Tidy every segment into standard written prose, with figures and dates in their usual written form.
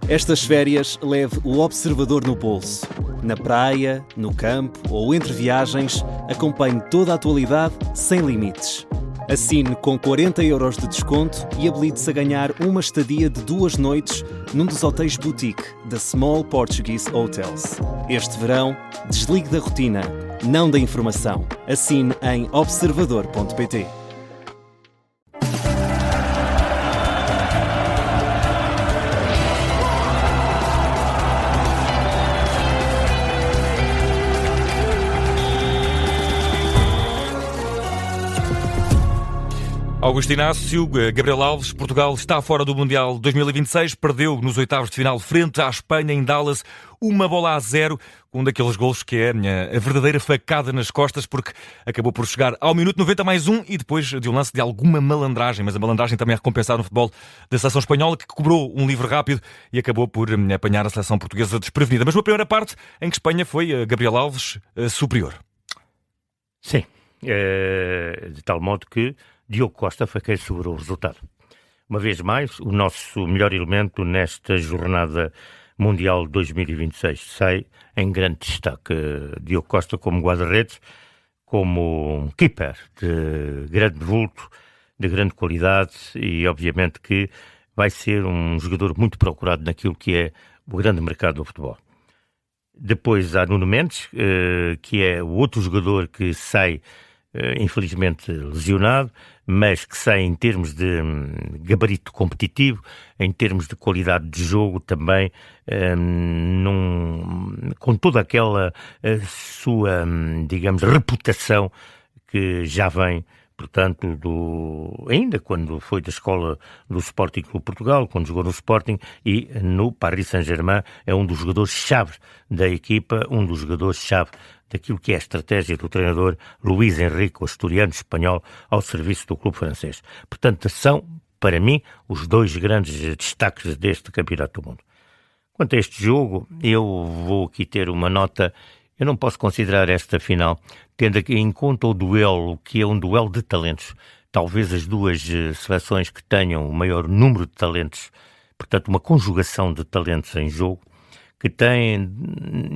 Estas férias leve o observador no bolso. Na praia, no campo ou entre viagens, acompanhe toda a atualidade sem limites. Assine com 40€ de desconto e habilite-se a ganhar uma estadia de 2 noites num dos hotéis boutique da Small Portuguese Hotels. Este verão, desligue da rotina, não da informação. Assine em observador.pt. Augusto Inácio, Gabriel Alves, Portugal está fora do Mundial 2026, perdeu nos oitavos de final frente à Espanha em Dallas, 1-0, um daqueles golos que é a verdadeira facada nas costas, porque acabou por chegar ao minuto 90+1 e depois de um lance de alguma malandragem, mas a malandragem também é recompensada no futebol da seleção espanhola, que cobrou um livre rápido e acabou por apanhar a seleção portuguesa desprevenida. Mas uma primeira parte em que Espanha foi, Gabriel Alves, superior. Sim, de tal modo que Diogo Costa foi quem segurou o resultado. Uma vez mais, o nosso melhor elemento nesta jornada mundial 2026 sai em grande destaque. Diogo Costa como guarda-redes, como um keeper de grande vulto, de grande qualidade e obviamente que vai ser um jogador muito procurado naquilo que é o grande mercado do futebol. Depois há Nuno Mendes, que é o outro jogador que sai infelizmente lesionado, mas que sai em termos de gabarito competitivo, em termos de qualidade de jogo também, com toda aquela sua, digamos, reputação que já vem, portanto, ainda quando foi da escola do Sporting Clube Portugal, quando jogou no Sporting e no Paris Saint-Germain, é um dos jogadores-chave da equipa, um dos jogadores-chave daquilo que é a estratégia do treinador Luís Enrique, o asturiano espanhol, ao serviço do clube francês. Portanto, são, para mim, os dois grandes destaques deste Campeonato do Mundo. Quanto a este jogo, eu vou aqui ter uma nota. Eu não posso considerar esta final, tendo aqui em conta o duelo, que é um duelo de talentos. Talvez as duas seleções que tenham o maior número de talentos, portanto, uma conjugação de talentos em jogo, que têm,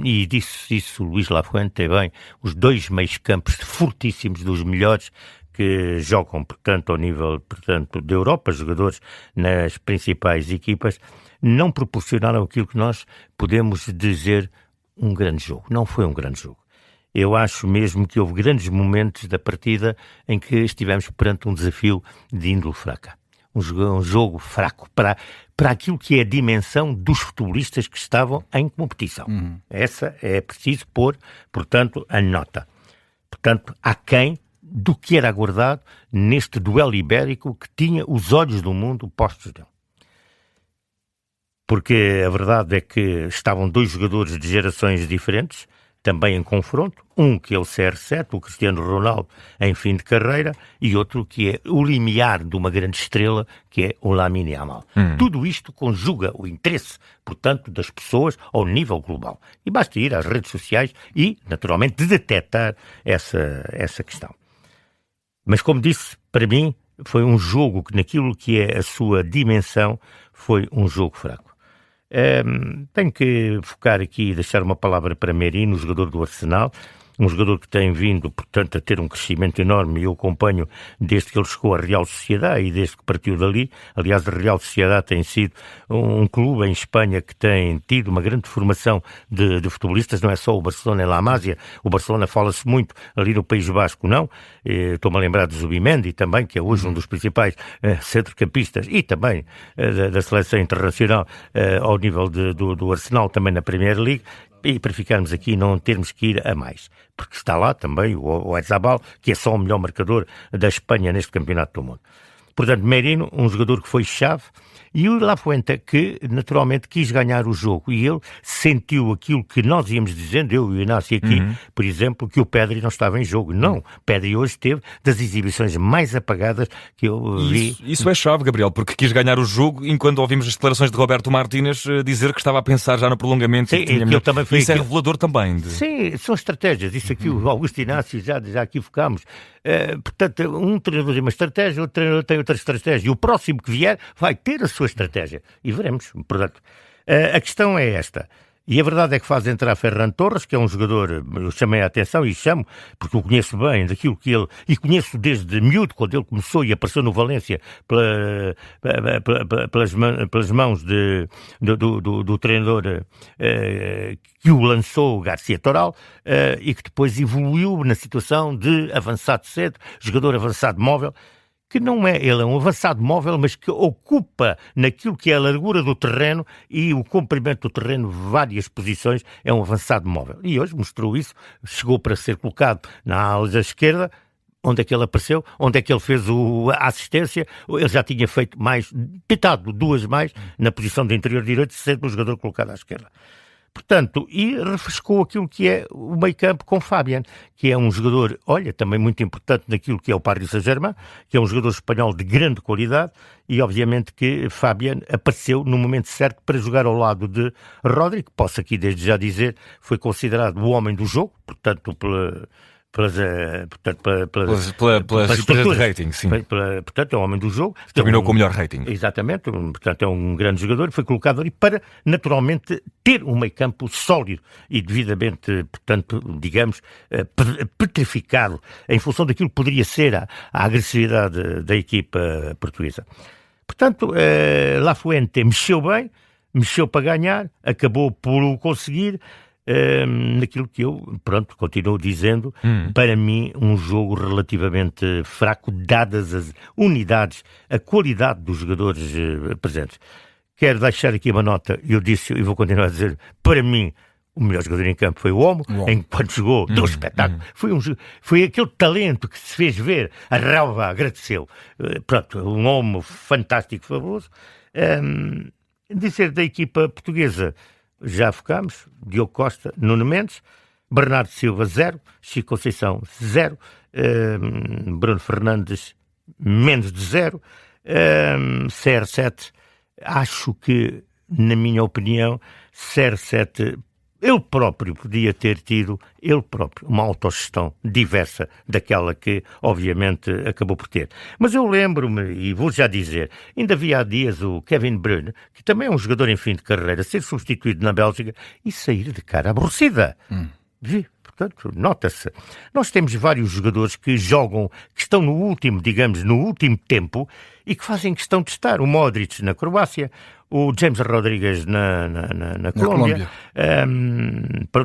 e disse isso Luís Lafuente bem, os dois meios campos fortíssimos, dos melhores que jogam, portanto, ao nível, portanto, da Europa, jogadores nas principais equipas, não proporcionaram aquilo que nós podemos dizer um grande jogo. Não foi um grande jogo. Eu acho mesmo que houve grandes momentos da partida em que estivemos perante um desafio de índole fraca. Um jogo fraco para aquilo que é a dimensão dos futebolistas que estavam em competição. Essa é preciso pôr, portanto, a nota. Portanto, aquém do que era aguardado neste duelo ibérico que tinha os olhos do mundo postos nele. Porque a verdade é que estavam dois jogadores de gerações diferentes, também em confronto, um que é o CR7, o Cristiano Ronaldo, em fim de carreira, e outro que é o limiar de uma grande estrela, que é o Lamine Yamal. Tudo isto conjuga o interesse, portanto, das pessoas ao nível global. E basta ir às redes sociais e, naturalmente, detectar essa questão. Mas, como disse, para mim, foi um jogo que, naquilo que é a sua dimensão, foi um jogo fraco. Tenho que focar aqui e deixar uma palavra para Merino, jogador do Arsenal, um jogador que tem vindo, portanto, a ter um crescimento enorme e eu acompanho desde que ele chegou à Real Sociedade e desde que partiu dali. Aliás, a Real Sociedade tem sido um clube em Espanha que tem tido uma grande formação de futebolistas, não é só o Barcelona e La Masia. O Barcelona fala-se muito ali no País Basco, não? Estou-me a lembrar de Zubimendi também, que é hoje um dos principais centrocampistas e também da seleção internacional ao nível do Arsenal, também na Premier League. E para ficarmos aqui não termos que ir a mais, porque está lá também o Oyarzabal, que é só o melhor marcador da Espanha neste Campeonato do Mundo. Portanto, Merino, um jogador que foi chave, e o Lafuente, que naturalmente quis ganhar o jogo, e ele sentiu aquilo que nós íamos dizendo, eu e o Inácio aqui, por exemplo, que o Pedri não estava em jogo. Não, Pedri hoje teve das exibições mais apagadas que eu vi. Isso é chave, Gabriel, porque quis ganhar o jogo, enquanto ouvimos as declarações de Roberto Martínez dizer que estava a pensar já no prolongamento. Sim, e também foi isso é revelador também. Sim, são estratégias. Isso aqui o Augusto Inácio já aqui focámos. Portanto, um treinador tem uma estratégia, outro treinador tem outra estratégia. E o próximo que vier vai ter a sua estratégia. E veremos. Portanto, A questão é esta. E a verdade é que faz entrar Ferran Torres, que é um jogador, eu chamei a atenção e chamo, porque eu conheço bem daquilo que ele, e conheço desde miúdo, quando ele começou e apareceu no Valência pelas mãos do treinador que o lançou, Garcia Toral, e que depois evoluiu na situação de avançado cedo, jogador avançado móvel, que não é, ele é um avançado móvel, mas que ocupa naquilo que é a largura do terreno e o comprimento do terreno várias posições, é um avançado móvel. E hoje mostrou isso, chegou para ser colocado na ala da esquerda. Onde é que ele apareceu? Onde é que ele fez a assistência? Ele já tinha feito mais, pitado duas mais, na posição de interior direito, sendo um jogador colocado à esquerda. Portanto, e refrescou aquilo que é o meio-campo com Fabian, que é um jogador, olha, também muito importante naquilo que é o Paris Saint-Germain, que é um jogador espanhol de grande qualidade, e obviamente que Fabian apareceu no momento certo para jogar ao lado de Rodri, que posso aqui desde já dizer, foi considerado o homem do jogo, portanto, pelas empresas de rating, sim. Portanto, é o homem do jogo. Terminou com o melhor rating. Exatamente, portanto é um grande jogador, foi colocado ali para, naturalmente, ter um meio-campo sólido e devidamente, portanto, digamos, petrificado em função daquilo que poderia ser a agressividade da equipa portuguesa. Portanto, Lafuente mexeu bem, mexeu para ganhar, acabou por o conseguir. Naquilo que eu, pronto, continuo dizendo, para mim um jogo relativamente fraco, dadas as unidades, a qualidade dos jogadores presentes. Quero deixar aqui uma nota, eu disse e vou continuar a dizer, para mim o melhor jogador em campo foi o Olmo, enquanto jogou, deu espetáculo. Foi aquele talento que se fez ver, a relva agradeceu. Pronto, um Olmo fantástico, fabuloso. Dizer da equipa portuguesa, já focámos, Diogo Costa, Nuno Mendes, Bernardo Silva 0, Chico Conceição 0, Bruno Fernandes menos de 0, CR7, acho que, na minha opinião, CR7, ele próprio podia ter tido, uma autogestão diversa daquela que, obviamente, acabou por ter. Mas eu lembro-me, e vou já dizer, ainda havia há dias o Kevin De Bruyne, que também é um jogador em fim de carreira, ser substituído na Bélgica e sair de cara aborrecida. Portanto, nota-se. Nós temos vários jogadores que jogam, que estão no último tempo e que fazem questão de estar. O Modric na Croácia, o James Rodrigues na Colômbia.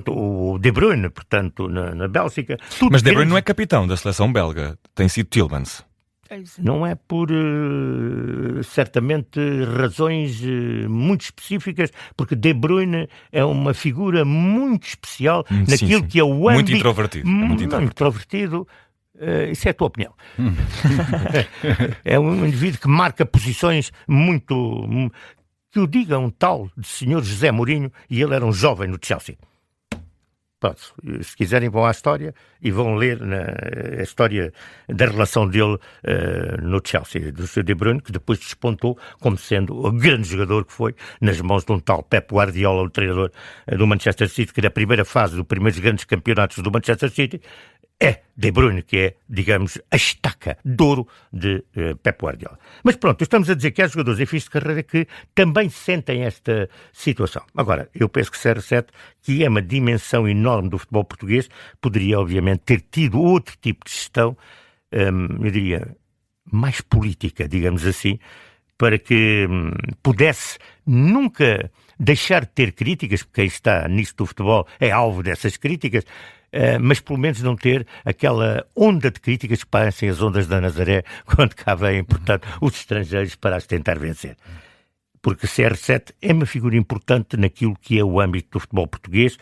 O De Bruyne, portanto, na Bélgica. Mas De Bruyne não é capitão da seleção belga, tem sido Tielemans. Não é por, certamente, razões muito específicas, porque De Bruyne é uma figura muito especial naquilo que é o âmbito... Muito introvertido. Isso é a tua opinião. É um indivíduo que marca posições muito... Que o diga um tal de senhor José Mourinho, e ele era um jovem no Chelsea. Pronto, se quiserem vão à história e vão ler a história da relação dele no Chelsea, do Sr. De Bruyne, que depois despontou como sendo o grande jogador que foi nas mãos de um tal Pep Guardiola, o treinador do Manchester City, que na primeira fase dos primeiros grandes campeonatos do Manchester City é De Bruyne, que é, digamos, a estaca de ouro de Pep Guardiola. Mas pronto, estamos a dizer que há jogadores em fim de carreira que também sentem esta situação. Agora, eu penso que CR7, que é uma dimensão enorme do futebol português, poderia, obviamente, ter tido outro tipo de gestão, eu diria, mais política, digamos assim, para que pudesse nunca deixar de ter críticas, porque quem está nisso do futebol é alvo dessas críticas, mas pelo menos não ter aquela onda de críticas que parecem as ondas da Nazaré quando cá vêm, portanto, os estrangeiros para as tentar vencer. Porque CR7 é uma figura importante naquilo que é o âmbito do futebol português,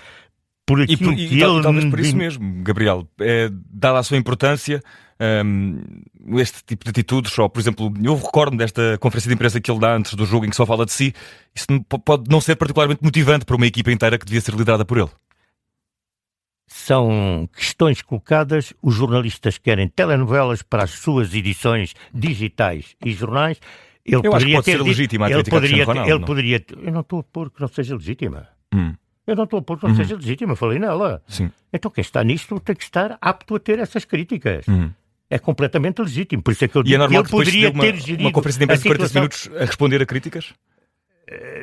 por aquilo que ele... Talvez por isso mesmo, Gabriel, dada a sua importância, este tipo de atitudes, ou por exemplo, eu recordo desta conferência de imprensa que ele dá antes do jogo em que só fala de si, isso pode não ser particularmente motivante para uma equipa inteira que devia ser liderada por ele. São questões colocadas, os jornalistas querem telenovelas para as suas edições digitais e jornais. Eu acho que pode ser legítima a crítica de Cristiano Ronaldo. Eu não estou a pôr que não seja legítima. Eu não estou a pôr que não seja legítima, falei nela. Sim. Então quem está nisto tem que estar apto a ter essas críticas. É completamente legítimo. Por isso é que eu digo que ele poderia ter gerido uma conferência de imprensa de 40 minutos a responder a críticas?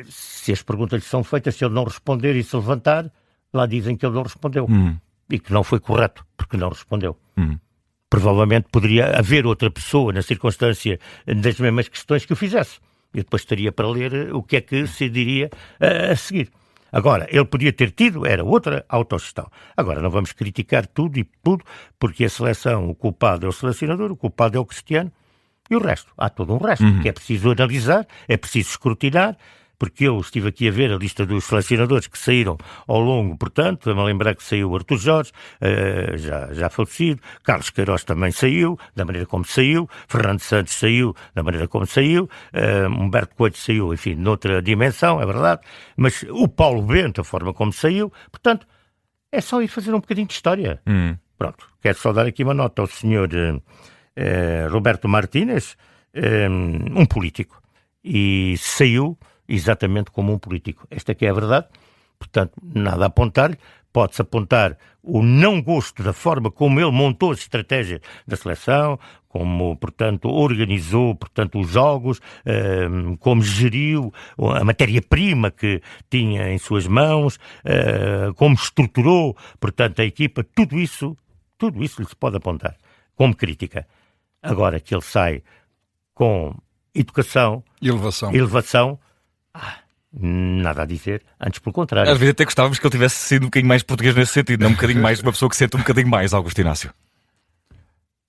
Se as perguntas lhe são feitas, se ele não responder e se levantar, lá dizem que ele não respondeu. E que não foi correto, porque não respondeu. Provavelmente poderia haver outra pessoa na circunstância das mesmas questões que o fizesse. E depois estaria para ler o que é que se diria a seguir. Agora, ele podia ter tido, era outra autogestão. Agora, não vamos criticar tudo e tudo, porque a seleção, o culpado é o selecionador, o culpado é o Cristiano, e o resto. Há todo um resto que é preciso analisar, é preciso escrutinar, porque eu estive aqui a ver a lista dos selecionadores que saíram ao longo, portanto, a me lembrar que saiu o Artur Jorge, já falecido, Carlos Queiroz também saiu, da maneira como saiu, Fernando Santos saiu, da maneira como saiu, Humberto Coelho saiu, enfim, noutra dimensão, é verdade, mas o Paulo Bento, a forma como saiu, portanto, é só ir fazer um bocadinho de história. Pronto, quero só dar aqui uma nota ao senhor Roberto Martínez, um político, e saiu exatamente como um político. Esta que é a verdade, portanto, nada a apontar-lhe. Pode-se apontar o não gosto da forma como ele montou as estratégias da seleção, como, portanto, organizou, portanto, os jogos, como geriu a matéria-prima que tinha em suas mãos, como estruturou, portanto, a equipa. Tudo isso lhe se pode apontar como crítica. Agora que ele sai com educação, elevação, nada a dizer, antes pelo contrário. Às vezes até gostávamos que ele tivesse sido um bocadinho mais português nesse sentido, não um bocadinho mais, uma pessoa que sente um bocadinho mais, Augusto Inácio.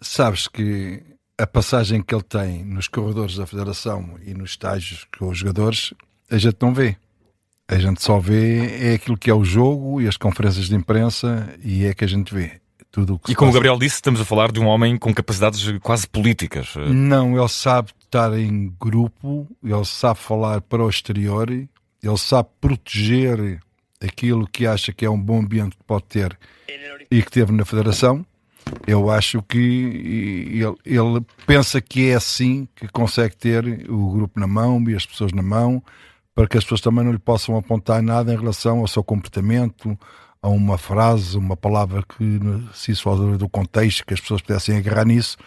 Sabes que a passagem que ele tem nos corredores da Federação e nos estágios com os jogadores, a gente não vê. A gente só vê é aquilo que é o jogo e as conferências de imprensa, e é que a gente vê. Tudo o que e como o Gabriel disse, estamos a falar de um homem com capacidades quase políticas. Não, ele sabe estar em grupo, ele sabe falar para o exterior, ele sabe proteger aquilo que acha que é um bom ambiente que pode ter e que teve na Federação. Eu acho que ele pensa que é assim que consegue ter o grupo na mão e as pessoas na mão, para que as pessoas também não lhe possam apontar nada em relação ao seu comportamento, a uma frase, uma palavra que se isso fora do contexto, que as pessoas pudessem agarrar nisso.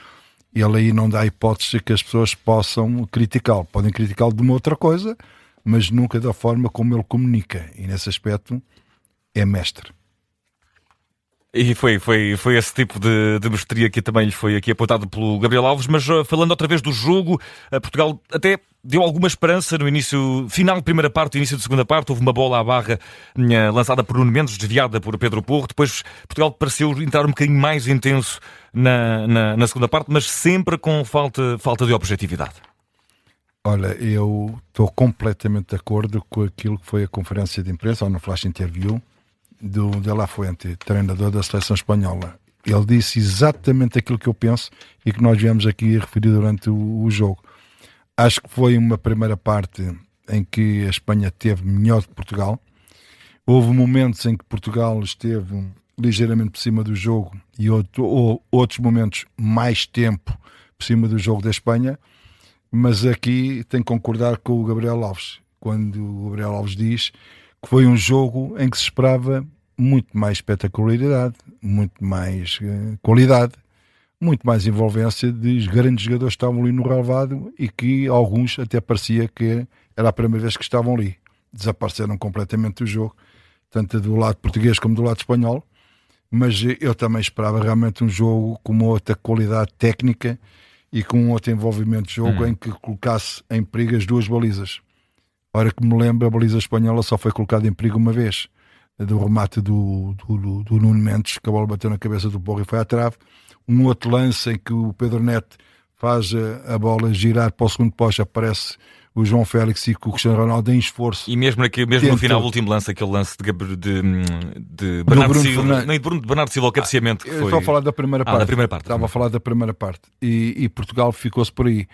Ele aí não dá hipótese que as pessoas possam criticá-lo. Podem criticá-lo de uma outra coisa, mas nunca da forma como ele comunica. E nesse aspecto é mestre. E foi esse tipo de mestria que também lhe foi aqui apontado pelo Gabriel Alves. Mas falando outra vez do jogo, Portugal até deu alguma esperança no final de primeira parte, início de segunda parte. Houve uma bola à barra lançada por Nuno Mendes, desviada por Pedro Porro. Depois Portugal pareceu entrar um bocadinho mais intenso na segunda parte, mas sempre com falta de objetividade. Olha, eu estou completamente de acordo com aquilo que foi a conferência de imprensa, ou no flash interview, do De La Fuente, treinador da seleção espanhola. Ele disse exatamente aquilo que eu penso e que nós viemos aqui a referir durante o jogo. Acho que foi uma primeira parte em que a Espanha teve melhor que Portugal. Houve momentos em que Portugal esteve ligeiramente por cima do jogo e outros momentos mais tempo por cima do jogo da Espanha, mas aqui tenho que concordar com o Gabriel Alves, quando o Gabriel Alves diz que foi um jogo em que se esperava muito mais espetacularidade, muito mais qualidade, muito mais envolvência dos grandes jogadores que estavam ali no relvado e que alguns até parecia que era a primeira vez que estavam ali. Desapareceram completamente do jogo, tanto do lado português como do lado espanhol, mas eu também esperava realmente um jogo com uma outra qualidade técnica e com um outro envolvimento de jogo em que colocasse em perigo as duas balizas. Ora que me lembro, a baliza espanhola só foi colocada em perigo uma vez, do remate do Nuno Mendes, que a bola bateu na cabeça do Porro e foi à trave. Um outro lance em que o Pedro Neto faz a bola girar para o segundo poste, aparece o João Félix e o Cristiano Ronaldo em esforço. E mesmo no final, o último lance, aquele lance de Bernardo Silva, o cabeceamento que foi... Estou a falar da primeira parte. Da primeira parte. Estava a falar da primeira parte. E Portugal ficou-se por aí.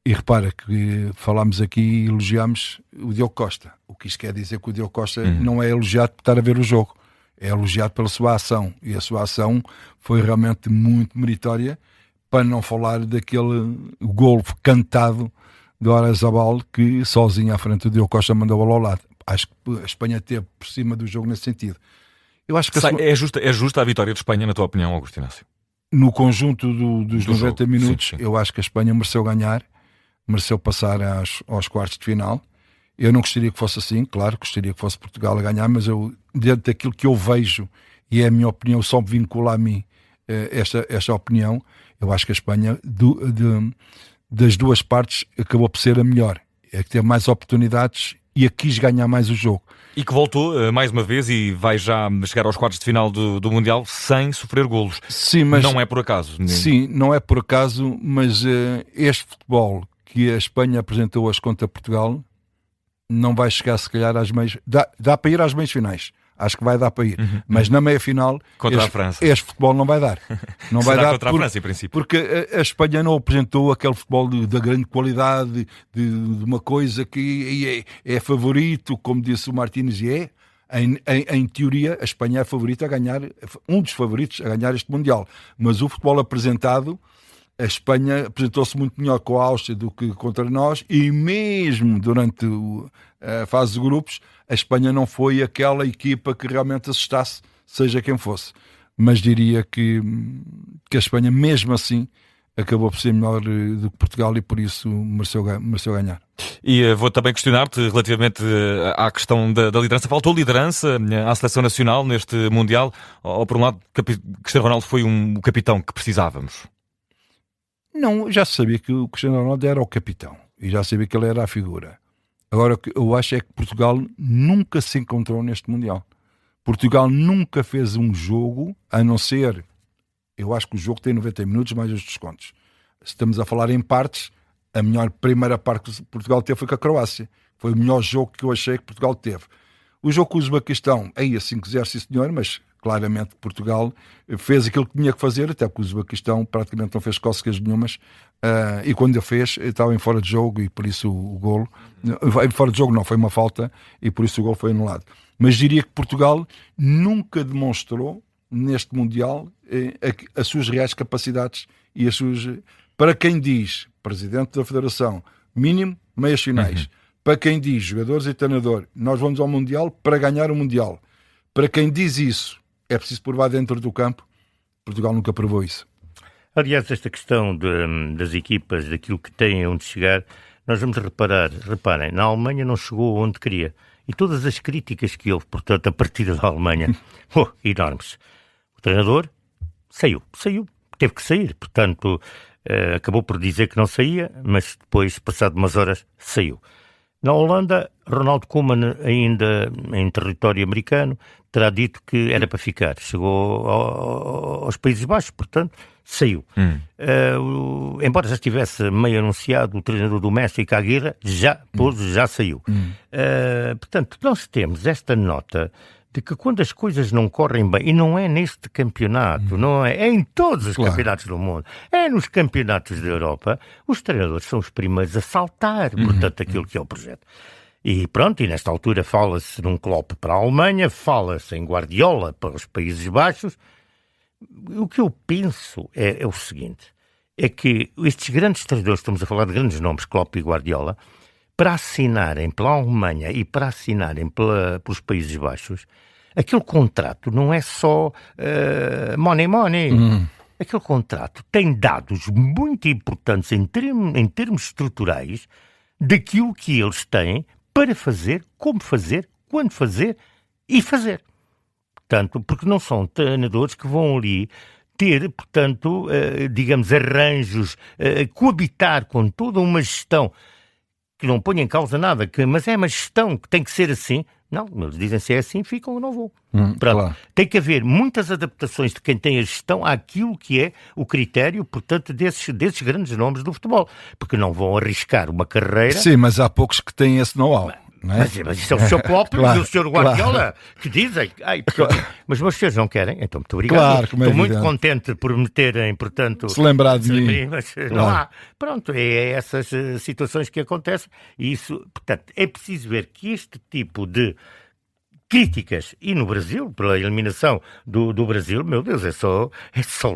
E repara que falámos aqui e elogiámos o Diogo Costa. O que isto quer dizer que o Diogo Costa não é elogiado por estar a ver o jogo. É elogiado pela sua ação. E a sua ação foi realmente muito meritória, para não falar daquele golo cantado do Oyarzabal, que sozinho à frente do Diogo Costa mandou a bola ao lado. Acho que a Espanha teve por cima do jogo nesse sentido. Eu acho que é justa a vitória de Espanha, na tua opinião, Augusto Inácio? No conjunto dos 90 minutos, sim. Eu acho que a Espanha mereceu ganhar, mereceu passar aos quartos de final, Eu não gostaria que fosse assim, claro, gostaria que fosse Portugal a ganhar, mas eu, dentro daquilo que eu vejo, e é a minha opinião, só me vincula a mim esta opinião, eu acho que a Espanha, das duas partes, acabou por ser a melhor. É que teve mais oportunidades e a quis ganhar mais o jogo. E que voltou mais uma vez e vai já chegar aos quartos de final do Mundial sem sofrer golos. Sim, mas não é por acaso. Sim, não é por acaso, mas este futebol que a Espanha apresentou hoje contra Portugal não vai chegar, se calhar, às meias... Dá para ir às meias finais. Acho que vai dar para ir. Mas na meia-final, contra a França. Este futebol não vai dar. Não vai dar contra a França, em princípio. Porque a Espanha não apresentou aquele futebol da grande qualidade, de uma coisa que é favorito, como disse o Martínez, e é. Em teoria, a Espanha é favorita a ganhar, um dos favoritos a ganhar este Mundial. Mas o futebol apresentado, a Espanha apresentou-se muito melhor com a Áustria do que contra nós, e mesmo durante a fase de grupos, a Espanha não foi aquela equipa que realmente assustasse, seja quem fosse. Mas diria que a Espanha, mesmo assim, acabou por ser melhor do que Portugal e por isso mereceu ganhar. E vou também questionar-te relativamente à questão da liderança. Faltou liderança à seleção nacional neste Mundial? Ou por um lado, Cristiano Ronaldo foi o capitão que precisávamos? Não, já sabia que o Cristiano Ronaldo era o capitão e já sabia que ele era a figura. Agora, o que eu acho é que Portugal nunca se encontrou neste Mundial. Portugal nunca fez um jogo, a não ser... Eu acho que o jogo tem 90 minutos mais os descontos. Estamos a falar em partes. A melhor primeira parte que Portugal teve foi com a Croácia. Foi o melhor jogo que eu achei que Portugal teve. O jogo com o Uzbequistão, aí a 5-0, sim senhor, mas claramente Portugal fez aquilo que tinha que fazer, até porque o Uzbequistão praticamente não fez cócegas nenhumas, e quando ele fez, estava em fora de jogo e por isso o golo, em fora de jogo não, foi uma falta e por isso o golo foi anulado. Mas diria que Portugal nunca demonstrou neste Mundial as suas reais capacidades e as suas... Para quem diz Presidente da Federação, mínimo meias finais. Para quem diz jogadores e treinador, nós vamos ao Mundial para ganhar o Mundial. Para quem diz isso, é preciso provar dentro do campo. Portugal nunca provou isso. Aliás, esta questão das equipas, daquilo que têm onde chegar, nós vamos reparem, na Alemanha não chegou onde queria. E todas as críticas que houve, portanto, a partir da Alemanha, enormes. O treinador saiu, teve que sair, portanto, acabou por dizer que não saía, mas depois, passado umas horas, saiu. Na Holanda, Ronald Koeman, ainda em território americano, terá dito que era para ficar. Chegou aos Países Baixos, portanto, saiu. Embora já estivesse meio anunciado o treinador do México, a Aguirre, já saiu. Portanto, nós temos esta nota de que quando as coisas não correm bem, e não é neste campeonato, não é em todos os campeonatos do mundo, é nos campeonatos da Europa, os treinadores são os primeiros a saltar, portanto, aquilo que é o projeto. E pronto, e nesta altura fala-se num Klopp para a Alemanha, fala-se em Guardiola para os Países Baixos. O que eu penso é o seguinte, é que estes grandes treinadores, estamos a falar de grandes nomes, Klopp e Guardiola, para assinarem pela Alemanha e para assinarem pelos Países Baixos, aquele contrato não é só money. Aquele contrato tem dados muito importantes em termos estruturais daquilo que eles têm para fazer, como fazer, quando fazer e fazer. Portanto, porque não são treinadores que vão ali ter, portanto, digamos, arranjos, coabitar com toda uma gestão que não põe em causa nada, mas é uma gestão que tem que ser assim. Não, eles dizem se é assim, ficam ou não vou. Claro. Tem que haver muitas adaptações de quem tem a gestão àquilo que é o critério, portanto, desses grandes nomes do futebol. Porque não vão arriscar uma carreira... Sim, mas há poucos que têm esse know-how. Não é? Mas isso é o Sr. Klopp e o Sr. Guardiola que dizem, mas meus senhores não querem, então muito obrigado. Claro, estou muito contente por me terem, portanto... Se lembrar de mim. Mas não há. Pronto, é essas situações que acontecem e isso, portanto, é preciso ver que este tipo de críticas, e no Brasil, pela eliminação do Brasil, meu Deus, é só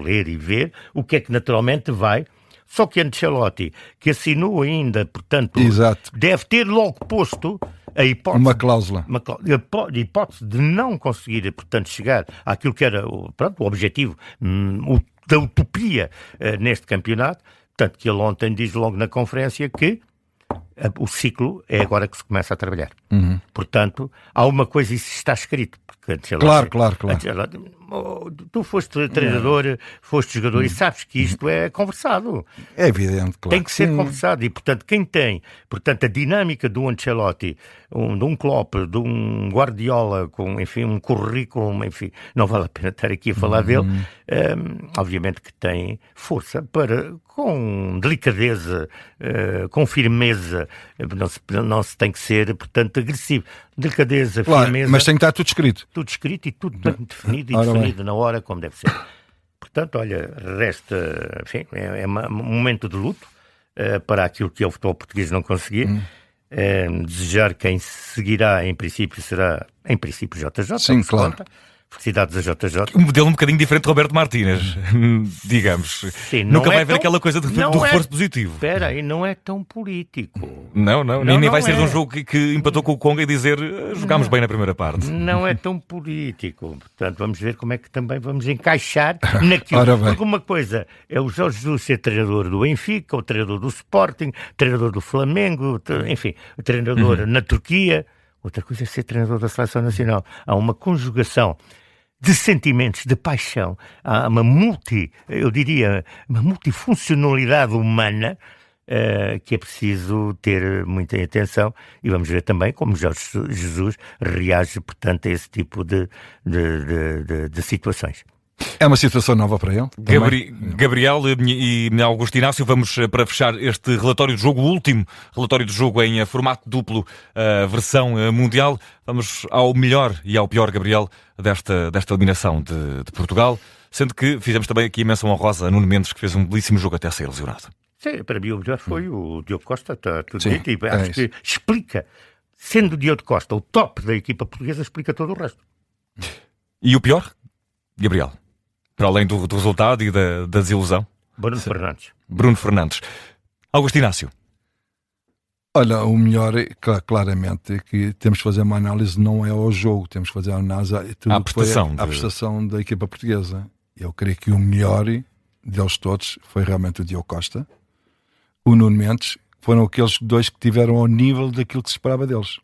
ler e ver o que é que naturalmente vai... Só que Ancelotti, que assinou ainda, portanto, Exato. Deve ter logo posto a hipótese... Uma cláusula. A hipótese de não conseguir, portanto, chegar àquilo que era o objetivo da utopia neste campeonato. Portanto, que ele ontem diz logo na conferência que o ciclo é agora que se começa a trabalhar. Portanto, há uma coisa, isso está escrito. Claro. Tu foste treinador, foste jogador e sabes que isto é conversado. É evidente, claro. Tem que ser conversado e, portanto, quem tem a dinâmica do Ancelotti, de um Klopp, de um Guardiola, com, enfim, um currículo, enfim, não vale a pena estar aqui a falar dele, obviamente que tem força para, com delicadeza, com firmeza, não se tem que ser, portanto, agressivo. Delicadeza, claro, firmeza. mas tem que estar tudo escrito. Tudo escrito e tudo bem definido e definido na hora como deve ser. Portanto, olha, resta, enfim, é um momento de luto para aquilo que é o futebol português não conseguir. Desejar quem seguirá, em princípio, será, em princípio, JJ. Sim, claro. Conta. Felicidades a JJ. Um modelo um bocadinho diferente de Roberto Martínez, digamos. Sim, Nunca vai é haver aquela coisa do reforço positivo. Espera aí, não é tão político. Não, nem vai ser de um jogo que empatou com o Congo e dizer jogámos bem na primeira parte. Não é tão político. Portanto, vamos ver como é que também vamos encaixar naquilo. Porque uma coisa é o Jorge Jesus ser treinador do Benfica, o treinador do Sporting, treinador do Flamengo, enfim, o treinador na Turquia. Outra coisa é ser treinador da Seleção Nacional. Há uma conjugação de sentimentos, de paixão, há uma multifuncionalidade humana que é preciso ter muita atenção e vamos ver também como Jorge Jesus reage, portanto, a esse tipo de situações. É uma situação nova para ele. Gabriel e Augusto Inácio, vamos para fechar este relatório de jogo, o último relatório de jogo em formato duplo, versão mundial. Vamos ao melhor e ao pior, Gabriel, desta eliminação de Portugal, sendo que fizemos também aqui a menção honrosa a Nuno Mendes, que fez um belíssimo jogo até ser lesionado. Sim, para mim o melhor foi o Diogo Costa, está tudo dito, e acho que explica, sendo o Diogo Costa o top da equipa portuguesa, explica todo o resto. E o pior, Gabriel? Para além do resultado e da desilusão? Bruno Fernandes. Augusto Inácio. Olha, o melhor, claramente, que temos que fazer uma análise, não é ao jogo, temos que fazer uma análise à prestação da equipa portuguesa. Eu creio que o melhor deles todos foi realmente o Diogo Costa. O Nuno Mendes, foram aqueles dois que tiveram ao nível daquilo que se esperava deles.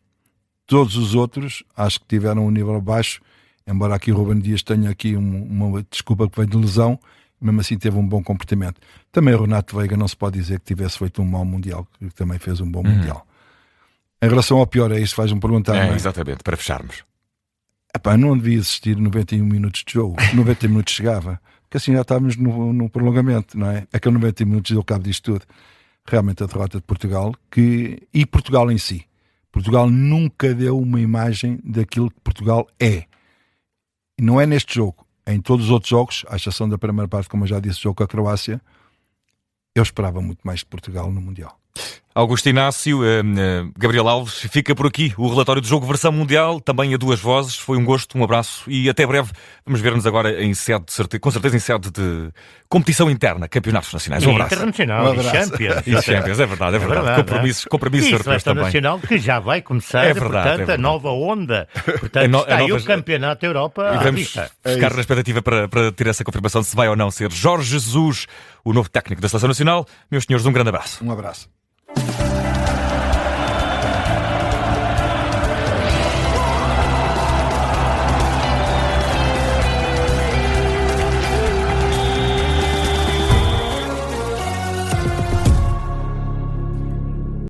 Todos os outros, acho que tiveram um nível baixo, embora aqui o Ruben Dias tenha aqui uma desculpa que veio de lesão, mesmo assim teve um bom comportamento. Também o Renato Veiga não se pode dizer que tivesse feito um mau Mundial, que também fez um bom Mundial. Em relação ao pior, é isso, faz-me perguntar. não é? Exatamente, para fecharmos. Não devia existir 91 minutos de jogo, 90 minutos chegava, porque assim já estávamos no prolongamento, não é? Aquele 90 minutos deu cabo disto tudo. Realmente a derrota de Portugal, e Portugal em si. Portugal nunca deu uma imagem daquilo que Portugal é. E não é neste jogo. Em todos os outros jogos, à exceção da primeira parte, como eu já disse, o jogo com a Croácia, eu esperava muito mais de Portugal no Mundial. Augusto Inácio, Gabriel Alves, fica por aqui o relatório do jogo versão mundial, também a duas vozes. Foi um gosto, um abraço e até breve. Vamos ver-nos agora com certeza em sede de competição interna, campeonatos nacionais. Um abraço. Internacional, e Champions, é verdade. Compromissos europeus também. Nacional que já vai começar, portanto, a nova onda. Portanto, está aí o Campeonato da Europa. E vamos ficar na expectativa para ter essa confirmação de se vai ou não ser Jorge Jesus, o novo técnico da Seleção Nacional. Meus senhores, um grande abraço. Um abraço.